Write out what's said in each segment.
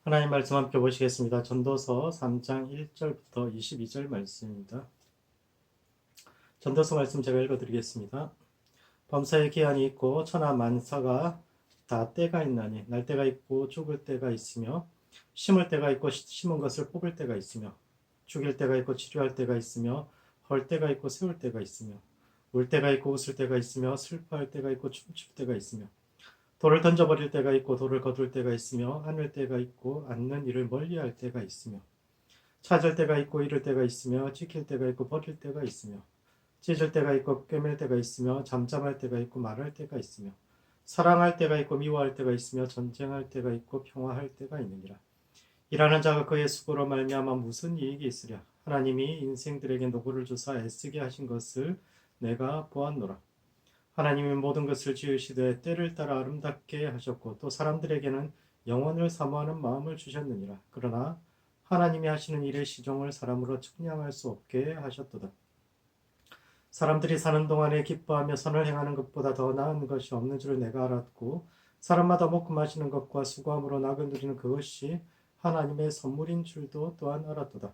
하나님 말씀 함께 보시겠습니다. 전도서 3장 1절부터 22절 말씀입니다. 전도서 말씀 제가 읽어드리겠습니다. 범사에 기한이 있고 천하 만사가 다 때가 있나니 날 때가 있고 죽을 때가 있으며 심을 때가 있고 심은 것을 뽑을 때가 있으며 죽일 때가 있고 치료할 때가 있으며 헐 때가 있고 세울 때가 있으며 울 때가 있고 웃을 때가 있으며 슬퍼할 때가 있고 춤출 때가 있으며 돌을 던져버릴 때가 있고 돌을 거둘 때가 있으며 안을 때가 있고 안는 일을 멀리할 때가 있으며 찾을 때가 있고 잃을 때가 있으며 지킬 때가 있고 버릴 때가 있으며 찢을 때가 있고 꿰맬 때가 있으며 잠잠할 때가 있고 말할 때가 있으며 사랑할 때가 있고 미워할 때가 있으며 전쟁할 때가 있고 평화할 때가 있느니라. 일하는 자가 그의 수고로 말미암아 무슨 이익이 있으랴. 하나님이 인생들에게 노고를 주사 애쓰게 하신 것을 내가 보았노라. 하나님이 모든 것을 지으시되 때를 따라 아름답게 하셨고 또 사람들에게는 영원을 사모하는 마음을 주셨느니라. 그러나 하나님이 하시는 일의 시종을 사람으로 측량할 수 없게 하셨도다. 사람들이 사는 동안에 기뻐하며 선을 행하는 것보다 더 나은 것이 없는 줄을 내가 알았고 사람마다 먹고 마시는 것과 수고함으로 낙을 누리는 그것이 하나님의 선물인 줄도 또한 알았도다.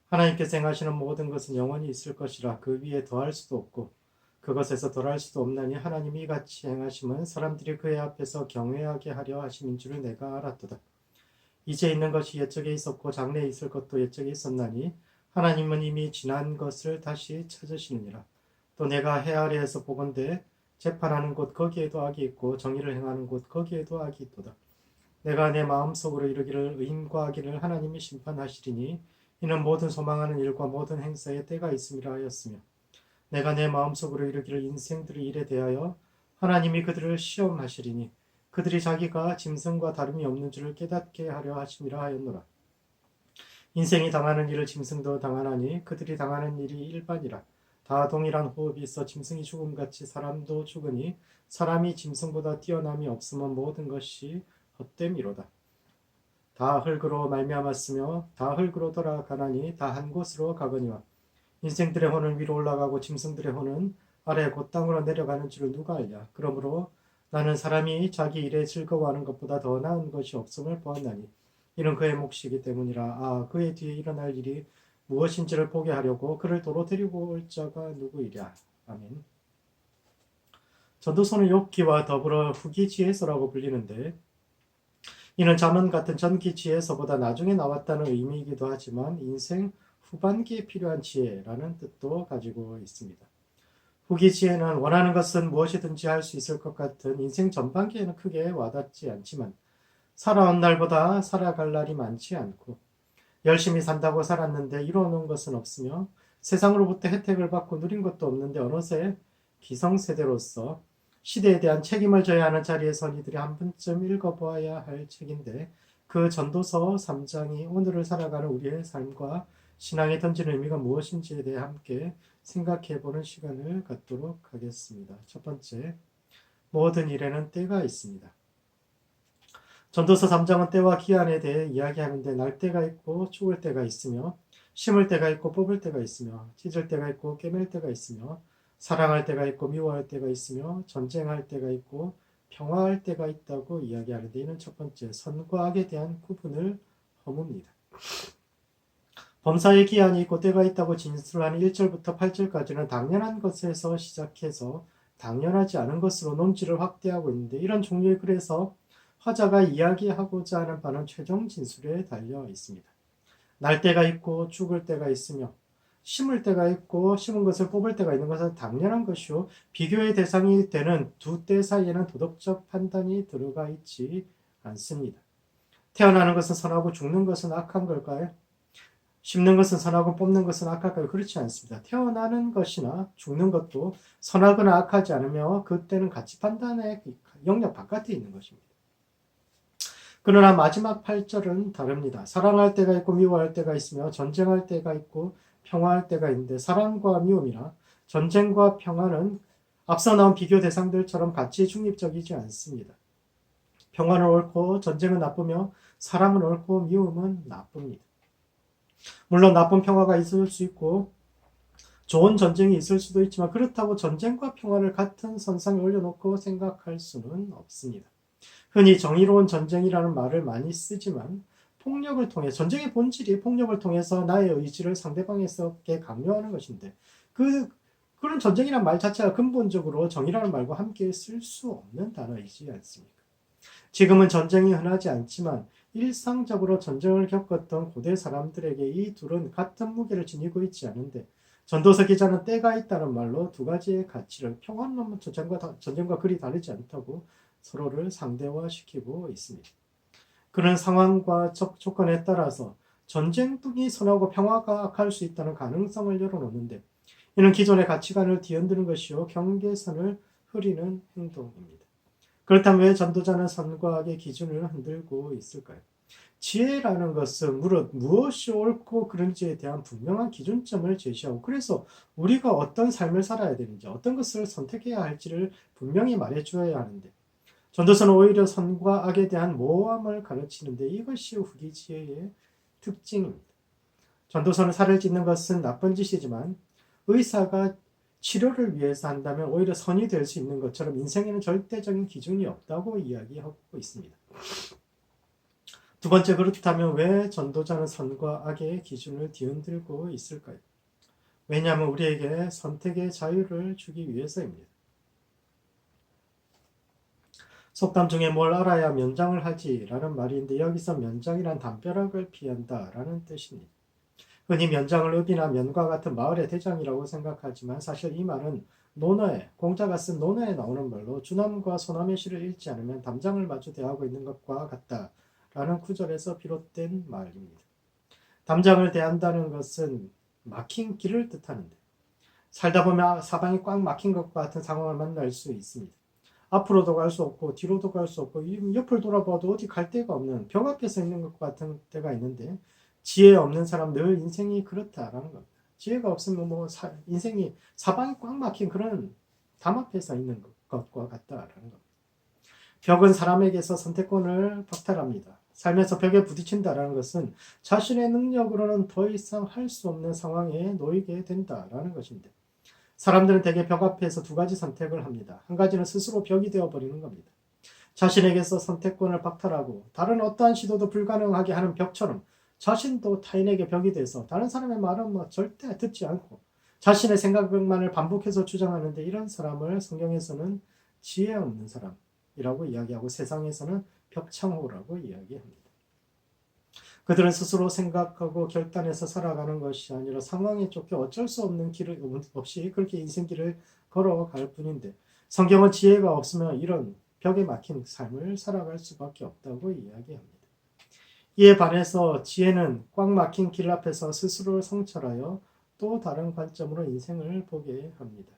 하나님께서 행하시는 모든 것은 영원히 있을 것이라 그 위에 더할 수도 없고 그것에서 덜할 수도 없나니 하나님이 같이 행하심은 사람들이 그의 앞에서 경외하게 하려 하심인 줄을 내가 알았도다. 이제 있는 것이 옛적에 있었고 장래에 있을 것도 옛적에 있었나니 하나님은 이미 지난 것을 다시 찾으시느니라. 또 내가 해 아래에서 보건대 재판하는 곳 거기에도 악이 있고 정의를 행하는 곳 거기에도 악이 있도다. 내가 내 마음속으로 이르기를 의인과 악인을 하나님이 심판하시리니 이는 모든 소망하는 일과 모든 행사에 때가 있음이라 하였으며 내가 내 마음속으로 이르기를 인생들의 일에 대하여 하나님이 그들을 시험하시리니 그들이 자기가 짐승과 다름이 없는 줄을 깨닫게 하려 하심이라 하였노라. 인생이 당하는 일을 짐승도 당하나니 그들이 당하는 일이 일반이라. 다 동일한 호흡이 있어 짐승이 죽음같이 사람도 죽으니 사람이 짐승보다 뛰어남이 없으면 모든 것이 헛됨이로다. 다 흙으로 말미암았으며 다 흙으로 돌아가나니 다 한 곳으로 가거니와 인생들의 혼은 위로 올라가고 짐승들의 혼은 아래 곧 땅으로 내려가는 줄을 누가 알랴. 그러므로 나는 사람이 자기 일에 즐거워하는 것보다 더 나은 것이 없음을 보았나니 이는 그의 몫이기 때문이라. 아, 그의 뒤에 일어날 일이 무엇인지를 보게 하려고 그를 도로 데리고 올 자가 누구이랴. 아멘. 전도서는 욥기와 더불어 후기 지혜서라고 불리는데 이는 잠언 같은 전기 지혜서보다 나중에 나왔다는 의미이기도 하지만 인생 후반기에 필요한 지혜라는 뜻도 가지고 있습니다. 후기 지혜는 원하는 것은 무엇이든지 할 수 있을 것 같은 인생 전반기에는 크게 와닿지 않지만 살아온 날보다 살아갈 날이 많지 않고 열심히 산다고 살았는데 이루어놓은 것은 없으며 세상으로부터 혜택을 받고 누린 것도 없는데 어느새 기성세대로서 시대에 대한 책임을 져야 하는 자리에 선 이들이 한 번쯤 읽어보아야 할 책인데 그 전도서 3장이 오늘을 살아가는 우리의 삶과 신앙에 던지는 의미가 무엇인지에 대해 함께 생각해보는 시간을 갖도록 하겠습니다. 첫 번째, 모든 일에는 때가 있습니다. 전도서 3장은 때와 기한에 대해 이야기하는데 날 때가 있고 죽을 때가 있으며 심을 때가 있고 뽑을 때가 있으며 찢을 때가 있고 꿰맬 때가 있으며 사랑할 때가 있고 미워할 때가 있으며 전쟁할 때가 있고 평화할 때가 있다고 이야기하는데 이는 첫 번째 선과 악에 대한 구분을 허뭅니다. 범사에 기한이 있고 때가 있다고 진술하는 1절부터 8절까지는 당연한 것에서 시작해서 당연하지 않은 것으로 논지를 확대하고 있는데 이런 종류의 글에서 화자가 이야기하고자 하는 바는 최종 진술에 달려 있습니다. 날 때가 있고 죽을 때가 있으며 심을 때가 있고 심은 것을 뽑을 때가 있는 것은 당연한 것이요 비교의 대상이 되는 두 때 사이에는 도덕적 판단이 들어가 있지 않습니다. 태어나는 것은 선하고 죽는 것은 악한 걸까요? 심는 것은 선하고 뽑는 것은 악할까요? 그렇지 않습니다. 태어나는 것이나 죽는 것도 선하거나 악하지 않으며 그때는 가치 판단의 영역 바깥에 있는 것입니다. 그러나 마지막 8절은 다릅니다. 사랑할 때가 있고 미워할 때가 있으며 전쟁할 때가 있고 평화할 때가 있는데 사랑과 미움이나 전쟁과 평화는 앞서 나온 비교 대상들처럼 가치 중립적이지 않습니다. 평화는 옳고 전쟁은 나쁘며 사랑은 옳고 미움은 나쁩니다. 물론 나쁜 평화가 있을 수 있고 좋은 전쟁이 있을 수도 있지만 그렇다고 전쟁과 평화를 같은 선상에 올려놓고 생각할 수는 없습니다. 흔히 정의로운 전쟁이라는 말을 많이 쓰지만 폭력을 통해 전쟁의 본질이 폭력을 통해서 나의 의지를 상대방에게 강요하는 것인데 그런 전쟁이란 말 자체가 근본적으로 정의라는 말과 함께 쓸 수 없는 단어이지 않습니까? 지금은 전쟁이 흔하지 않지만 일상적으로 전쟁을 겪었던 고대 사람들에게 이 둘은 같은 무게를 지니고 있지 않은데 전도서 기자는 때가 있다는 말로 두 가지의 가치를 평화로운 전쟁과 그리 다르지 않다고 서로를 상대화시키고 있습니다. 그런 상황과 조건에 따라서 전쟁이 선하고 평화가 악할 수 있다는 가능성을 열어놓는데 이는 기존의 가치관을 뒤흔드는 것이요 경계선을 흐리는 행동입니다. 그렇다면 왜 전도자는 선과 악의 기준을 흔들고 있을까요? 지혜라는 것은 무엇이 옳고 그른지에 대한 분명한 기준점을 제시하고 그래서 우리가 어떤 삶을 살아야 되는지 어떤 것을 선택해야 할지를 분명히 말해주어야 하는데 전도서는 오히려 선과 악에 대한 모호함을 가르치는데 이것이 후기 지혜의 특징입니다. 전도서는 살을 찢는 것은 나쁜 짓이지만 의사가 치료를 위해서 한다면 오히려 선이 될 수 있는 것처럼 인생에는 절대적인 기준이 없다고 이야기하고 있습니다. 두 번째, 그렇다면 왜 전도자는 선과 악의 기준을 뒤흔들고 있을까요? 왜냐하면 우리에게 선택의 자유를 주기 위해서입니다. 속담 중에 뭘 알아야 면장을 하지 라는 말이 있는데 여기서 면장이란 담벼락을 피한다 라는 뜻입니다. 흔히 면장을 읍이나 면과 같은 마을의 대장이라고 생각하지만 사실 이 말은 논어에 공자가 쓴 논어에 나오는 말로 주남과 소남의 시를 읽지 않으면 담장을 마주 대하고 있는 것과 같다 라는 구절에서 비롯된 말입니다. 담장을 대한다는 것은 막힌 길을 뜻하는데 살다 보면 사방이 꽉 막힌 것과 같은 상황을 만날 수 있습니다. 앞으로도 갈 수 없고 뒤로도 갈 수 없고 옆을 돌아봐도 어디 갈 데가 없는 벽 앞에 서 있는 것 같은 때가 있는데 지혜 없는 사람 늘 인생이 그렇다라는 겁니다. 지혜가 없으면 인생이 사방이 꽉 막힌 그런 담 앞에 서 있는 것과 같다라는 겁니다. 벽은 사람에게서 선택권을 박탈합니다. 삶에서 벽에 부딪힌다라는 것은 자신의 능력으로는 더 이상 할 수 없는 상황에 놓이게 된다라는 것인데 사람들은 대개 벽 앞에서 두 가지 선택을 합니다. 한 가지는 스스로 벽이 되어버리는 겁니다. 자신에게서 선택권을 박탈하고 다른 어떠한 시도도 불가능하게 하는 벽처럼 자신도 타인에게 벽이 돼서 다른 사람의 말은 절대 듣지 않고 자신의 생각만을 반복해서 주장하는데 이런 사람을 성경에서는 지혜 없는 사람이라고 이야기하고 세상에서는 벽창호라고 이야기합니다. 그들은 스스로 생각하고 결단해서 살아가는 것이 아니라 상황에 쫓겨 어쩔 수 없는 길을 없이 그렇게 인생길을 걸어갈 뿐인데 성경은 지혜가 없으면 이런 벽에 막힌 삶을 살아갈 수밖에 없다고 이야기합니다. 이에 반해서 지혜는 꽉 막힌 길 앞에서 스스로를 성찰하여 또 다른 관점으로 인생을 보게 합니다.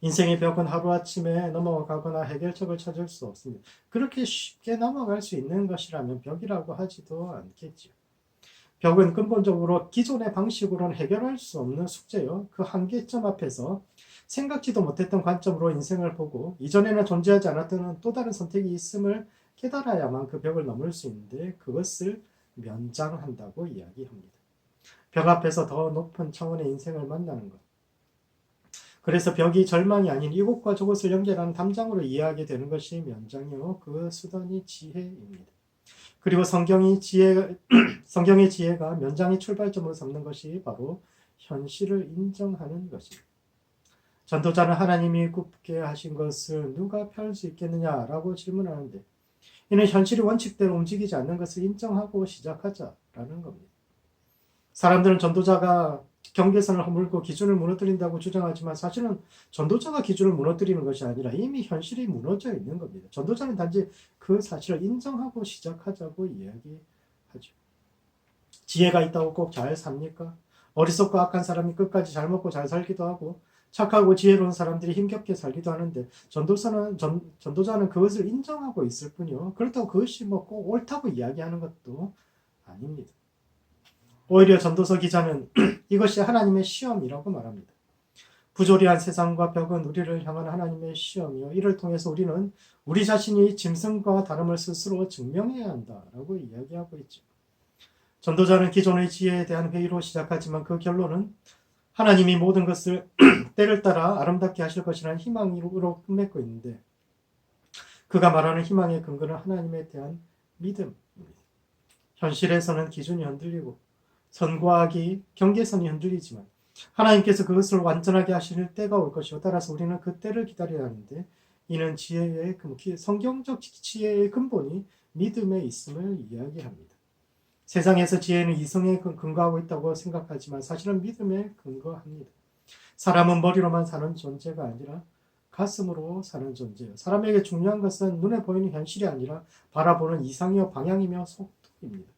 인생의 벽은 하루아침에 넘어가거나 해결책을 찾을 수 없습니다. 그렇게 쉽게 넘어갈 수 있는 것이라면 벽이라고 하지도 않겠죠. 벽은 근본적으로 기존의 방식으로는 해결할 수 없는 숙제요. 그 한계점 앞에서 생각지도 못했던 관점으로 인생을 보고 이전에는 존재하지 않았던 또 다른 선택이 있음을 깨달아야만 그 벽을 넘을 수 있는데 그것을 면장한다고 이야기합니다. 벽 앞에서 더 높은 차원의 인생을 만나는 것. 그래서 벽이 절망이 아닌 이곳과 저곳을 연결하는 담장으로 이해하게 되는 것이 면장이요. 그 수단이 지혜입니다. 그리고 성경의 지혜가 면장의 출발점으로 삼는 것이 바로 현실을 인정하는 것입니다. 전도자는 하나님이 굽게 하신 것을 누가 펼 수 있겠느냐라고 질문하는데 이는 현실이 원칙대로 움직이지 않는 것을 인정하고 시작하자라는 겁니다. 사람들은 전도자가 경계선을 허물고 기준을 무너뜨린다고 주장하지만 사실은 전도자가 기준을 무너뜨리는 것이 아니라 이미 현실이 무너져 있는 겁니다. 전도자는 단지 그 사실을 인정하고 시작하자고 이야기하죠. 지혜가 있다고 꼭 잘 삽니까? 어리석고 악한 사람이 끝까지 잘 먹고 잘 살기도 하고 착하고 지혜로운 사람들이 힘겹게 살기도 하는데 전도자는 그것을 인정하고 있을 뿐이요. 그렇다고 그것이 꼭 옳다고 이야기하는 것도 아닙니다. 오히려 전도서 기자는 이것이 하나님의 시험이라고 말합니다. 부조리한 세상과 벽은 우리를 향한 하나님의 시험이요. 이를 통해서 우리는 우리 자신이 짐승과 다름을 스스로 증명해야 한다라고 이야기하고 있죠. 전도자는 기존의 지혜에 대한 회의로 시작하지만 그 결론은 하나님이 모든 것을 때를 따라 아름답게 하실 것이라는 희망으로 끝맺고 있는데 그가 말하는 희망의 근거는 하나님에 대한 믿음입니다. 현실에서는 기준이 흔들리고 선과 악이 경계선이 흔들리지만 하나님께서 그것을 완전하게 하실 때가 올 것이요. 따라서 우리는 그 때를 기다려야 하는데 이는 성경적 지혜의 근본이 믿음에 있음을 이야기합니다. 세상에서 지혜는 이성에 근거하고 있다고 생각하지만 사실은 믿음에 근거합니다. 사람은 머리로만 사는 존재가 아니라 가슴으로 사는 존재예요. 사람에게 중요한 것은 눈에 보이는 현실이 아니라 바라보는 이상이요 방향이며 속도입니다.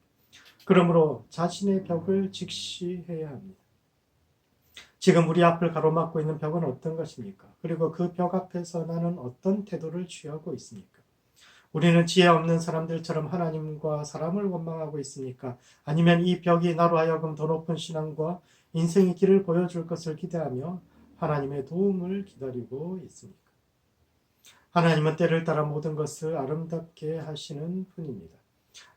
그러므로 자신의 벽을 직시해야 합니다. 지금 우리 앞을 가로막고 있는 벽은 어떤 것입니까? 그리고 그 벽 앞에서 나는 어떤 태도를 취하고 있습니까? 우리는 지혜 없는 사람들처럼 하나님과 사람을 원망하고 있습니까? 아니면 이 벽이 나로 하여금 더 높은 신앙과 인생의 길을 보여줄 것을 기대하며 하나님의 도움을 기다리고 있습니까? 하나님은 때를 따라 모든 것을 아름답게 하시는 분입니다.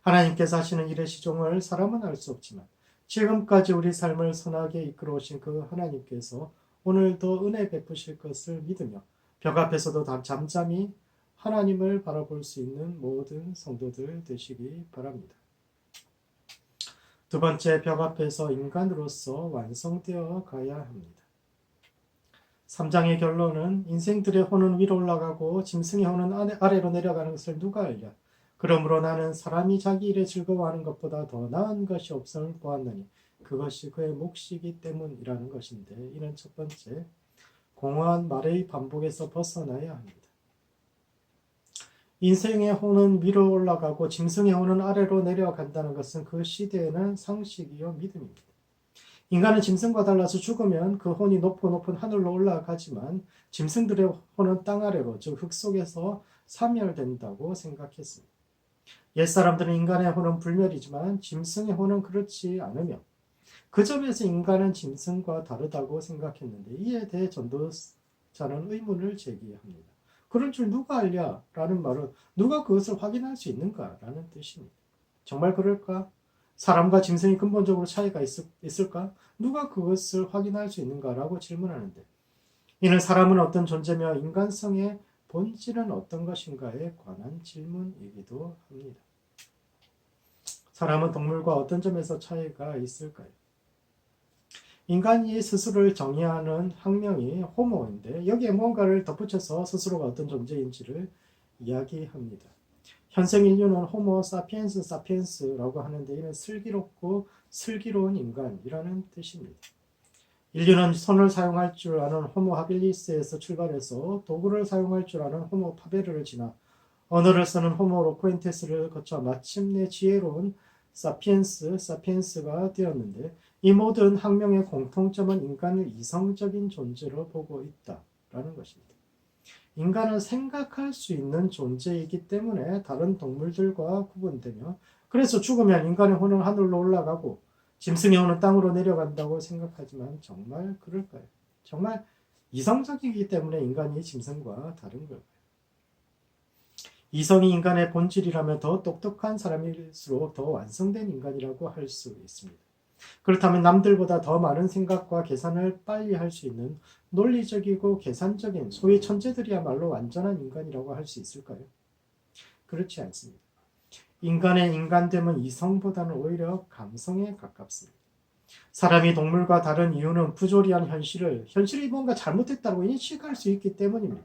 하나님께서 하시는 일의 시종을 사람은 알 수 없지만 지금까지 우리 삶을 선하게 이끌어 오신 그 하나님께서 오늘도 은혜 베푸실 것을 믿으며 벽 앞에서도 잠잠히 하나님을 바라볼 수 있는 모든 성도들 되시기 바랍니다. 두 번째, 벽 앞에서 인간으로서 완성되어 가야 합니다. 3장의 결론은 인생들의 혼은 위로 올라가고 짐승의 혼은 아래로 내려가는 것을 누가 알랴. 그러므로 나는 사람이 자기 일에 즐거워하는 것보다 더 나은 것이 없음을 보았느니 그것이 그의 몫이기 때문이라는 것인데, 이는 첫 번째, 공허한 말의 반복에서 벗어나야 합니다. 인생의 혼은 위로 올라가고 짐승의 혼은 아래로 내려간다는 것은 그 시대에는 상식이요 믿음입니다. 인간은 짐승과 달라서 죽으면 그 혼이 높은 하늘로 올라가지만 짐승들의 혼은 땅 아래로, 즉 흙 속에서 사멸된다고 생각했습니다. 옛사람들은 인간의 혼은 불멸이지만 짐승의 혼은 그렇지 않으며 그 점에서 인간은 짐승과 다르다고 생각했는데, 이에 대해 전도자는 의문을 제기합니다. 그런 줄 누가 알랴? 라는 말은 누가 그것을 확인할 수 있는가? 라는 뜻입니다. 정말 그럴까? 사람과 짐승이 근본적으로 차이가 있을까? 누가 그것을 확인할 수 있는가? 라고 질문하는데, 이는 사람은 어떤 존재며 인간성의 본질은 어떤 것인가에 관한 질문이기도 합니다. 사람은 동물과 어떤 점에서 차이가 있을까요? 인간이 스스로를 정의하는 학명이 호모인데 여기에 무언가를 덧붙여서 스스로가 어떤 존재인지를 이야기합니다. 현생 인류는 호모 사피엔스 사피엔스라고 하는데 이는 슬기롭고 슬기로운 인간이라는 뜻입니다. 인류는 손을 사용할 줄 아는 호모 하빌리스에서 출발해서 도구를 사용할 줄 아는 호모 파베르를 지나 언어를 쓰는 호모 로코엔테스를 거쳐 마침내 지혜로운 사피엔스가 되었는데, 이 모든 학명의 공통점은 인간을 이성적인 존재로 보고 있다라는 것입니다. 인간은 생각할 수 있는 존재이기 때문에 다른 동물들과 구분되며, 그래서 죽으면 인간의 혼은 하늘로 올라가고 짐승의 혼은 땅으로 내려간다고 생각하지만 정말 그럴까요? 정말 이성적이기 때문에 인간이 짐승과 다른 걸까요? 이성이 인간의 본질이라면 더 똑똑한 사람일수록 더 완성된 인간이라고 할 수 있습니다. 그렇다면 남들보다 더 많은 생각과 계산을 빨리 할 수 있는 논리적이고 계산적인 소위 천재들이야말로 완전한 인간이라고 할 수 있을까요? 그렇지 않습니다. 인간의 인간됨은 이성보다는 오히려 감성에 가깝습니다. 사람이 동물과 다른 이유는 부조리한 현실이 뭔가 잘못됐다고 인식할 수 있기 때문입니다.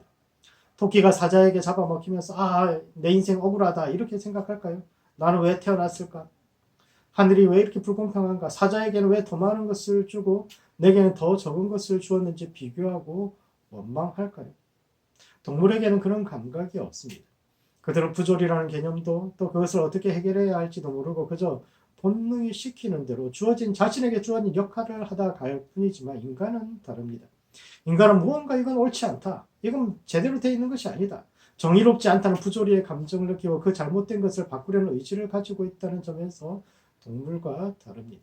토끼가 사자에게 잡아먹히면서 내 인생 억울하다 이렇게 생각할까요? 나는 왜 태어났을까? 하늘이 왜 이렇게 불공평한가? 사자에게는 왜 더 많은 것을 주고 내게는 더 적은 것을 주었는지 비교하고 원망할까요? 동물에게는 그런 감각이 없습니다. 그들은 부조리라는 개념도 또 그것을 어떻게 해결해야 할지도 모르고 그저 본능이 시키는 대로 자신에게 주어진 역할을 하다 갈 뿐이지만, 인간은 다릅니다. 인간은 무언가 이건 옳지 않다, 이건 제대로 되어 있는 것이 아니다, 정의롭지 않다는 부조리의 감정을 느끼고 그 잘못된 것을 바꾸려는 의지를 가지고 있다는 점에서 동물과 다릅니다.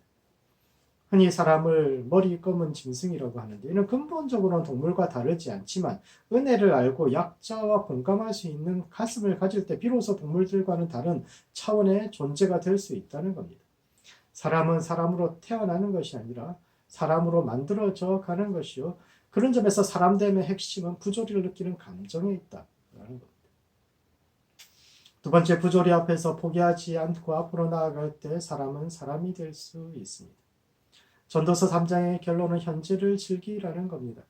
흔히 사람을 머리 검은 짐승이라고 하는데, 이는 근본적으로는 동물과 다르지 않지만 은혜를 알고 약자와 공감할 수 있는 가슴을 가질 때 비로소 동물들과는 다른 차원의 존재가 될 수 있다는 겁니다. 사람은 사람으로 태어나는 것이 아니라 사람으로 만들어져 가는 것이요, 그런 점에서 사람됨의 핵심은 부조리를 느끼는 감정에 있다라는 겁니다. 두 번째, 부조리 앞에서 포기하지 않고 앞으로 나아갈 때 사람은 사람이 될 수 있습니다. 전도서 3장의 결론은 현재를 즐기라는 겁니다.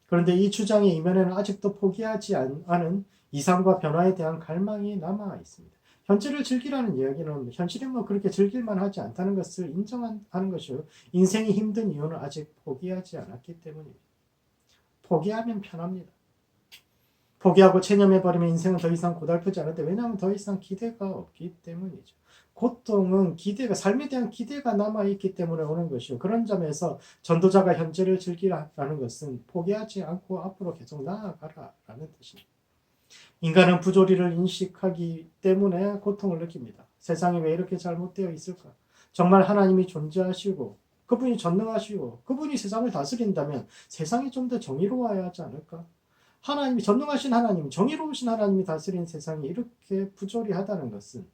그런데 이 주장의 이면에는 아직도 포기하지 않은 이상과 변화에 대한 갈망이 남아 있습니다. 현재를 즐기라는 이야기는 현실이 그렇게 즐길만 하지 않다는 것을 인정하는 것이요. 인생이 힘든 이유는 아직 포기하지 않았기 때문입니다. 포기하면 편합니다. 포기하고 체념해버리면 인생은 더 이상 고달프지 않은데, 왜냐하면 더 이상 기대가 없기 때문이죠. 고통은 삶에 대한 기대가 남아있기 때문에 오는 것이요. 그런 점에서 전도자가 현재를 즐기라는 것은 포기하지 않고 앞으로 계속 나아가라라는 뜻입니다. 인간은 부조리를 인식하기 때문에 고통을 느낍니다. 세상이 왜 이렇게 잘못되어 있을까? 정말 하나님이 존재하시고 그분이 전능하시고 그분이 세상을 다스린다면 세상이 좀 더 정의로워야 하지 않을까? 하나님이 전능하신 하나님, 정의로우신 하나님이 다스린 세상이 이렇게 부조리하다는 것은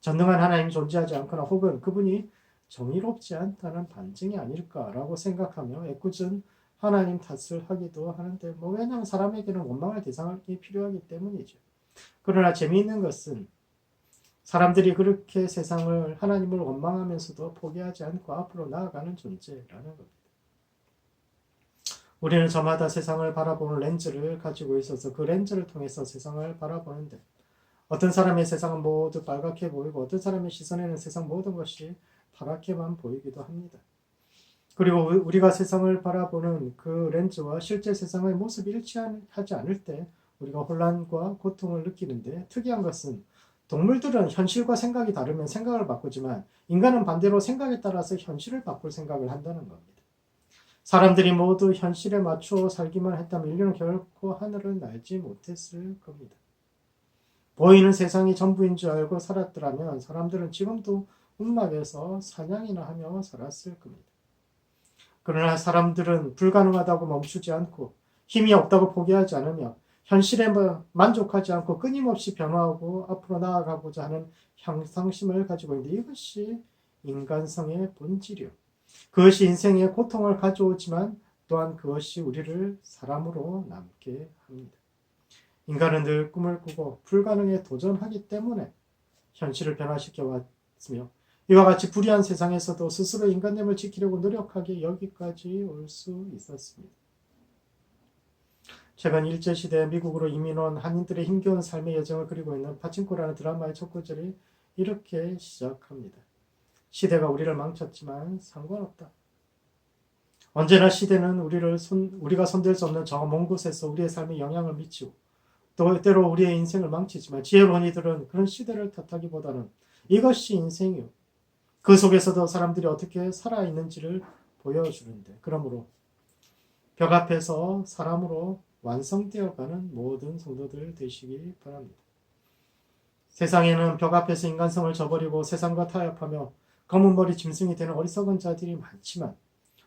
전능한 하나님이 존재하지 않거나 혹은 그분이 정의롭지 않다는 반증이 아닐까라고 생각하며 애꿎은 하나님 탓을 하기도 하는데, 왜냐하면 사람에게는 원망할 대상이 필요하기 때문이죠. 그러나 재미있는 것은 사람들이 그렇게 세상을, 하나님을 원망하면서도 포기하지 않고 앞으로 나아가는 존재라는 겁니다. 우리는 저마다 세상을 바라보는 렌즈를 가지고 있어서 그 렌즈를 통해서 세상을 바라보는데, 어떤 사람의 세상은 모두 빨갛게 보이고 어떤 사람의 시선에는 세상 모든 것이 파랗게만 보이기도 합니다. 그리고 우리가 세상을 바라보는 그 렌즈와 실제 세상의 모습이 일치하지 않을 때 우리가 혼란과 고통을 느끼는데, 특이한 것은 동물들은 현실과 생각이 다르면 생각을 바꾸지만 인간은 반대로 생각에 따라서 현실을 바꿀 생각을 한다는 겁니다. 사람들이 모두 현실에 맞추어 살기만 했다면 인류는 결코 하늘을 날지 못했을 겁니다. 보이는 세상이 전부인 줄 알고 살았더라면 사람들은 지금도 움막에서 사냥이나 하며 살았을 겁니다. 그러나 사람들은 불가능하다고 멈추지 않고 힘이 없다고 포기하지 않으며 현실에 만족하지 않고 끊임없이 변화하고 앞으로 나아가고자 하는 향상심을 가지고 있는데, 이것이 인간성의 본질이요. 그것이 인생의 고통을 가져오지만 또한 그것이 우리를 사람으로 남게 합니다. 인간은 늘 꿈을 꾸고 불가능에 도전하기 때문에 현실을 변화시켜 왔으며, 이와 같이 불의한 세상에서도 스스로 인간됨을 지키려고 노력하기에 여기까지 올 수 있었습니다. 최근 일제시대 미국으로 이민 온 한인들의 힘겨운 삶의 여정을 그리고 있는 파친코라는 드라마의 첫 구절이 이렇게 시작합니다. 시대가 우리를 망쳤지만 상관없다. 언제나 시대는 우리가 손댈 수 없는 저 먼 곳에서 우리의 삶에 영향을 미치고 또 때로 우리의 인생을 망치지만, 지혜로운 이들은 그런 시대를 탓하기보다는 이것이 인생이요, 그 속에서도 사람들이 어떻게 살아있는지를 보여주는데, 그러므로 벽 앞에서 사람으로 완성되어가는 모든 성도들 되시기 바랍니다. 세상에는 벽 앞에서 인간성을 저버리고 세상과 타협하며 검은 머리 짐승이 되는 어리석은 자들이 많지만,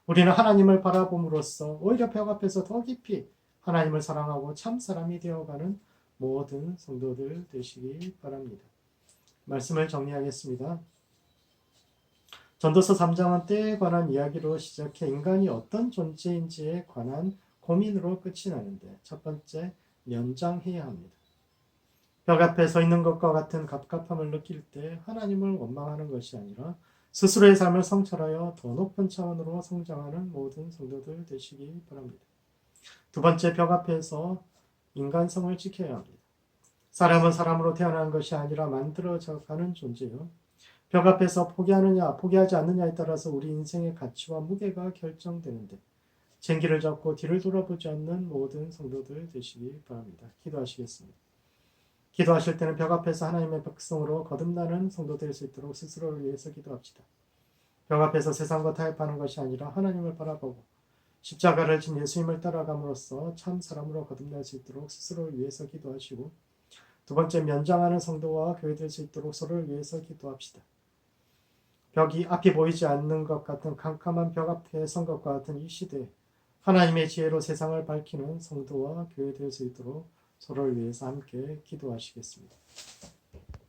우리는 하나님을 바라봄으로써 오히려 벽 앞에서 더 깊이 하나님을 사랑하고 참 사람이 되어가는 모든 성도들 되시기 바랍니다. 말씀을 정리하겠습니다. 전도서 3장은 때에 관한 이야기로 시작해 인간이 어떤 존재인지에 관한 고민으로 끝이 나는데, 첫 번째, 면장해야 합니다. 벽 앞에 서 있는 것과 같은 갑갑함을 느낄 때 하나님을 원망하는 것이 아니라 스스로의 삶을 성찰하여 더 높은 차원으로 성장하는 모든 성도들 되시기 바랍니다. 두 번째, 벽 앞에서 인간성을 지켜야 합니다. 사람은 사람으로 태어난 것이 아니라 만들어져 가는 존재요. 벽 앞에서 포기하느냐 포기하지 않느냐에 따라서 우리 인생의 가치와 무게가 결정되는데, 쟁기를 잡고 뒤를 돌아보지 않는 모든 성도들 되시기 바랍니다. 기도하시겠습니다. 기도하실 때는 벽 앞에서 하나님의 백성으로 거듭나는 성도 될 수 있도록 스스로를 위해서 기도합시다. 벽 앞에서 세상과 타협하는 것이 아니라 하나님을 바라보고 십자가를 진 예수님을 따라감으로써 참 사람으로 거듭날 수 있도록 스스로를 위해서 기도하시고, 두 번째, 면장하는 성도와 교회 될 수 있도록 서로를 위해서 기도합시다. 벽이 앞이 보이지 않는 것 같은 캄캄한 벽 앞에 선 것과 같은 이 시대에 하나님의 지혜로 세상을 밝히는 성도와 교회 될 수 있도록 서로를 위해서 함께 기도하시겠습니다.